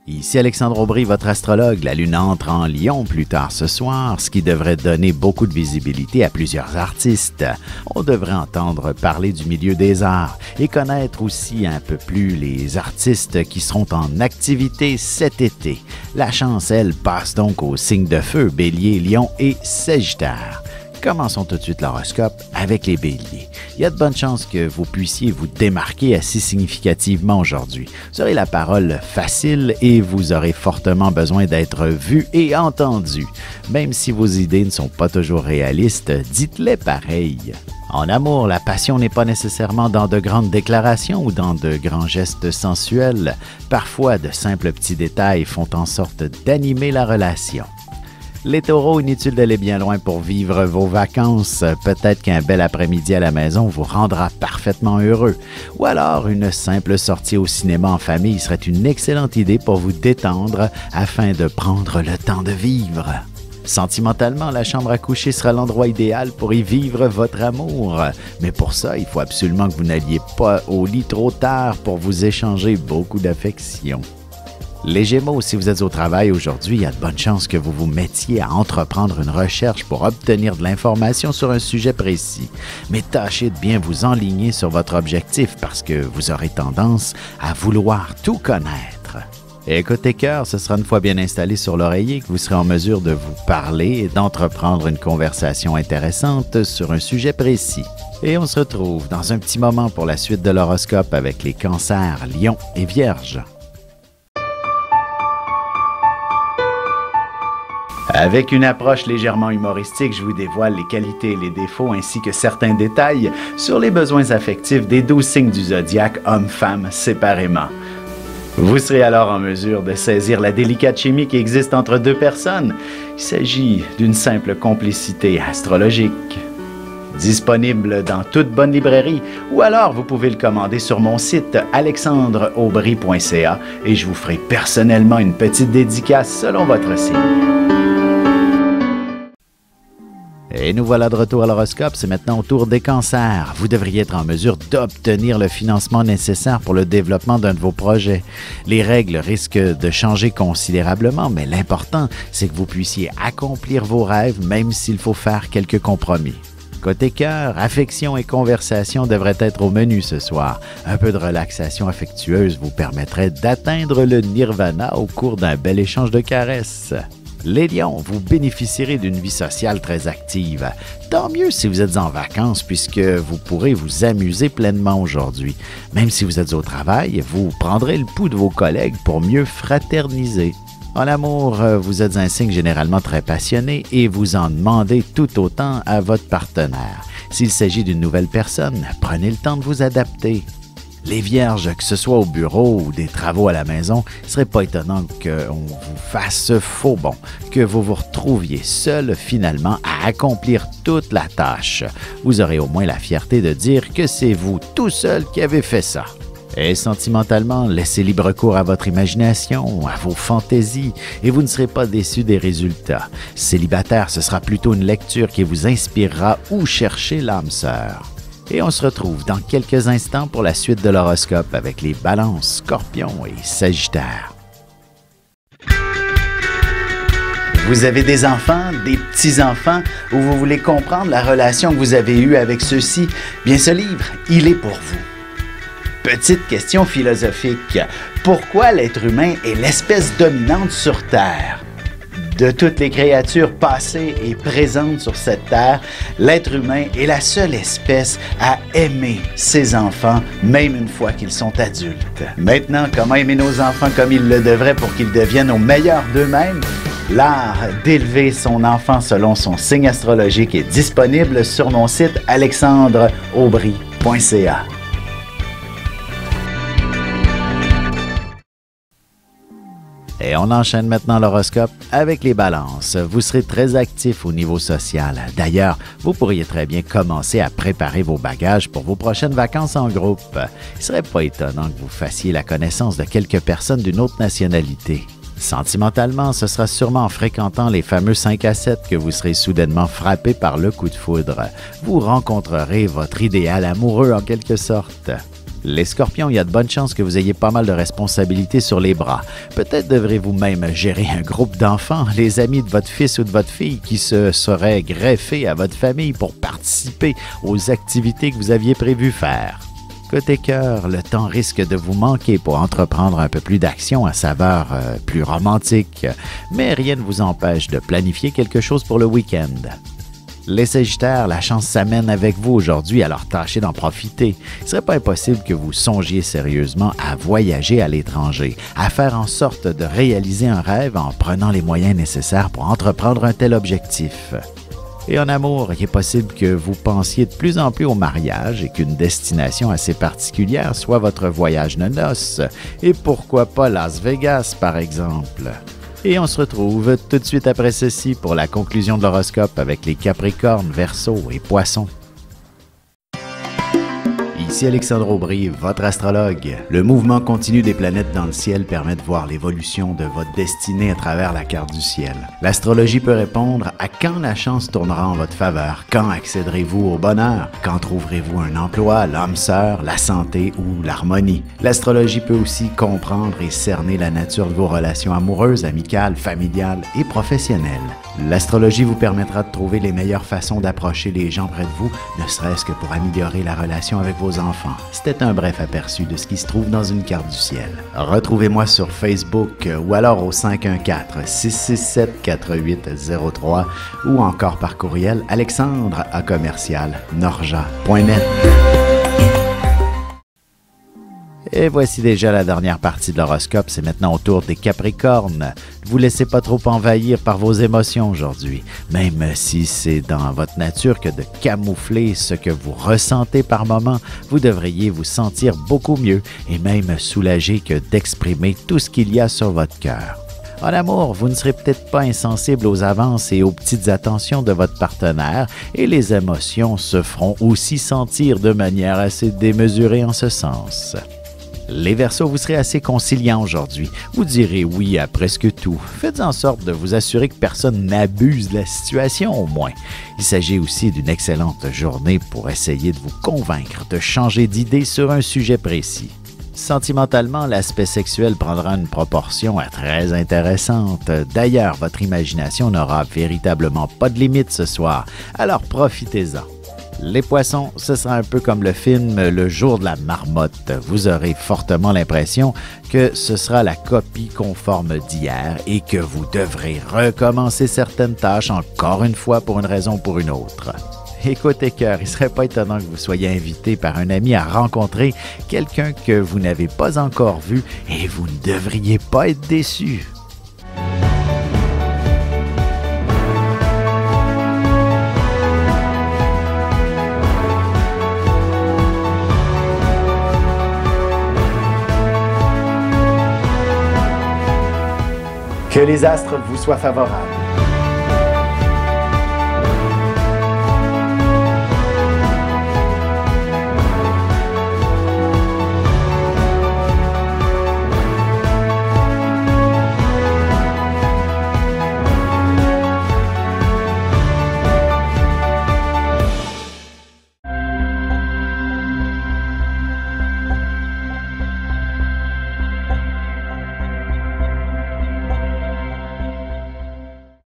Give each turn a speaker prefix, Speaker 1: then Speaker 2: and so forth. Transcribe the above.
Speaker 1: Ici Alexandre Aubry, votre astrologue. La Lune entre en Lion plus tard ce soir, ce qui devrait donner beaucoup de visibilité à plusieurs artistes. On devrait entendre parler du milieu des arts et connaître aussi un peu plus les artistes qui seront en activité cet été. La chance, elle, passe donc aux signes de feu, Bélier, Lion et Sagittaire. Commençons tout de suite l'horoscope avec les béliers. Il y a de bonnes chances que vous puissiez vous démarquer assez significativement aujourd'hui. Vous aurez la parole facile et vous aurez fortement besoin d'être vu et entendu. Même si vos idées ne sont pas toujours réalistes, dites-les pareil. En amour, la passion n'est pas nécessairement dans de grandes déclarations ou dans de grands gestes sensuels. Parfois, de simples petits détails font en sorte d'animer la relation. Les taureaux, inutile d'aller bien loin pour vivre vos vacances. Peut-être qu'un bel après-midi à la maison vous rendra parfaitement heureux. Ou alors, une simple sortie au cinéma en famille serait une excellente idée pour vous détendre afin de prendre le temps de vivre. Sentimentalement, la chambre à coucher sera l'endroit idéal pour y vivre votre amour. Mais pour ça, il faut absolument que vous n'alliez pas au lit trop tard pour vous échanger beaucoup d'affection. Les Gémeaux, si vous êtes au travail aujourd'hui, il y a de bonnes chances que vous vous mettiez à entreprendre une recherche pour obtenir de l'information sur un sujet précis. Mais tâchez de bien vous enligner sur votre objectif parce que vous aurez tendance à vouloir tout connaître. Et côté cœur, ce sera une fois bien installé sur l'oreiller que vous serez en mesure de vous parler et d'entreprendre une conversation intéressante sur un sujet précis. Et on se retrouve dans un petit moment pour la suite de l'horoscope avec les Cancers, Lions et Vierges. Avec une approche légèrement humoristique, je vous dévoile les qualités et les défauts ainsi que certains détails sur les besoins affectifs des 12 signes du zodiaque, hommes-femmes séparément. Vous serez alors en mesure de saisir la délicate chimie qui existe entre deux personnes. Il s'agit d'une simple complicité astrologique. Disponible dans toute bonne librairie ou alors vous pouvez le commander sur mon site alexandreaubry.ca et je vous ferai personnellement une petite dédicace selon votre signe. Et nous voilà de retour à l'horoscope, c'est maintenant au tour des cancers. Vous devriez être en mesure d'obtenir le financement nécessaire pour le développement d'un de vos projets. Les règles risquent de changer considérablement, mais l'important, c'est que vous puissiez accomplir vos rêves, même s'il faut faire quelques compromis. Côté cœur, affection et conversation devraient être au menu ce soir. Un peu de relaxation affectueuse vous permettrait d'atteindre le nirvana au cours d'un bel échange de caresses. Les lions, vous bénéficierez d'une vie sociale très active. Tant mieux si vous êtes en vacances puisque vous pourrez vous amuser pleinement aujourd'hui. Même si vous êtes au travail, vous prendrez le pouls de vos collègues pour mieux fraterniser. En amour, vous êtes un signe généralement très passionné et vous en demandez tout autant à votre partenaire. S'il s'agit d'une nouvelle personne, prenez le temps de vous adapter. Les vierges, que ce soit au bureau ou des travaux à la maison, il ne serait pas étonnant qu'on vous fasse faux bon, que vous vous retrouviez seul finalement à accomplir toute la tâche. Vous aurez au moins la fierté de dire que c'est vous tout seul qui avez fait ça. Et sentimentalement, laissez libre cours à votre imagination, à vos fantaisies, et vous ne serez pas déçus des résultats. Célibataire, ce sera plutôt une lecture qui vous inspirera où chercher l'âme sœur. Et on se retrouve dans quelques instants pour la suite de l'horoscope avec les Balances, Scorpions et Sagittaires. Vous avez des enfants, des petits-enfants, ou vous voulez comprendre la relation que vous avez eue avec ceux-ci? Bien, ce livre, il est pour vous. Petite question philosophique. Pourquoi l'être humain est l'espèce dominante sur Terre? De toutes les créatures passées et présentes sur cette terre, l'être humain est la seule espèce à aimer ses enfants, même une fois qu'ils sont adultes. Maintenant, comment aimer nos enfants comme ils le devraient pour qu'ils deviennent au meilleur d'eux-mêmes? L'art d'élever son enfant selon son signe astrologique est disponible sur mon site alexandreaubry.ca. Et on enchaîne maintenant l'horoscope avec les balances. Vous serez très actif au niveau social. D'ailleurs, vous pourriez très bien commencer à préparer vos bagages pour vos prochaines vacances en groupe. Il ne serait pas étonnant que vous fassiez la connaissance de quelques personnes d'une autre nationalité. Sentimentalement, ce sera sûrement en fréquentant les fameux 5 à 7 que vous serez soudainement frappé par le coup de foudre. Vous rencontrerez votre idéal amoureux en quelque sorte. Les Scorpions, il y a de bonnes chances que vous ayez pas mal de responsabilités sur les bras. Peut-être devrez-vous même gérer un groupe d'enfants, les amis de votre fils ou de votre fille qui se seraient greffés à votre famille pour participer aux activités que vous aviez prévu faire. Côté cœur, le temps risque de vous manquer pour entreprendre un peu plus d'action à saveur plus romantique, mais rien ne vous empêche de planifier quelque chose pour le week-end. Les Sagittaires, la chance s'amène avec vous aujourd'hui, alors tâchez d'en profiter. Il ne serait pas impossible que vous songiez sérieusement à voyager à l'étranger, à faire en sorte de réaliser un rêve en prenant les moyens nécessaires pour entreprendre un tel objectif. Et en amour, il est possible que vous pensiez de plus en plus au mariage et qu'une destination assez particulière soit votre voyage de noces. Et pourquoi pas Las Vegas, par exemple? Et on se retrouve tout de suite après ceci pour la conclusion de l'horoscope avec les Capricornes, Verseaux et Poissons. Ici Alexandre Aubry, votre astrologue. Le mouvement continu des planètes dans le ciel permet de voir l'évolution de votre destinée à travers la carte du ciel. L'astrologie peut répondre à quand la chance tournera en votre faveur, quand accéderez-vous au bonheur, quand trouverez-vous un emploi, l'âme sœur, la santé ou l'harmonie. L'astrologie peut aussi comprendre et cerner la nature de vos relations amoureuses, amicales, familiales et professionnelles. L'astrologie vous permettra de trouver les meilleures façons d'approcher les gens près de vous, ne serait-ce que pour améliorer la relation avec vos enfants. C'était un bref aperçu de ce qui se trouve dans une carte du ciel. Retrouvez-moi sur Facebook ou alors au 514-667-4803 ou encore par courriel alexandre@norja.net. Et voici déjà la dernière partie de l'horoscope, c'est maintenant au tour des Capricornes. Ne vous laissez pas trop envahir par vos émotions aujourd'hui, même si c'est dans votre nature que de camoufler ce que vous ressentez par moment, vous devriez vous sentir beaucoup mieux et même soulagé que d'exprimer tout ce qu'il y a sur votre cœur. En amour, vous ne serez peut-être pas insensible aux avances et aux petites attentions de votre partenaire et les émotions se feront aussi sentir de manière assez démesurée en ce sens. Les Verseaux, vous serez assez conciliants aujourd'hui. Vous direz oui à presque tout. Faites en sorte de vous assurer que personne n'abuse de la situation au moins. Il s'agit aussi d'une excellente journée pour essayer de vous convaincre de changer d'idée sur un sujet précis. Sentimentalement, l'aspect sexuel prendra une proportion très intéressante. D'ailleurs, votre imagination n'aura véritablement pas de limite ce soir, alors profitez-en. Les Poissons, ce sera un peu comme le film Le jour de la marmotte. Vous aurez fortement l'impression que ce sera la copie conforme d'hier et que vous devrez recommencer certaines tâches encore une fois pour une raison ou pour une autre. Et côté cœur, il ne serait pas étonnant que vous soyez invité par un ami à rencontrer quelqu'un que vous n'avez pas encore vu et vous ne devriez pas être déçu. Que les astres vous soient favorables.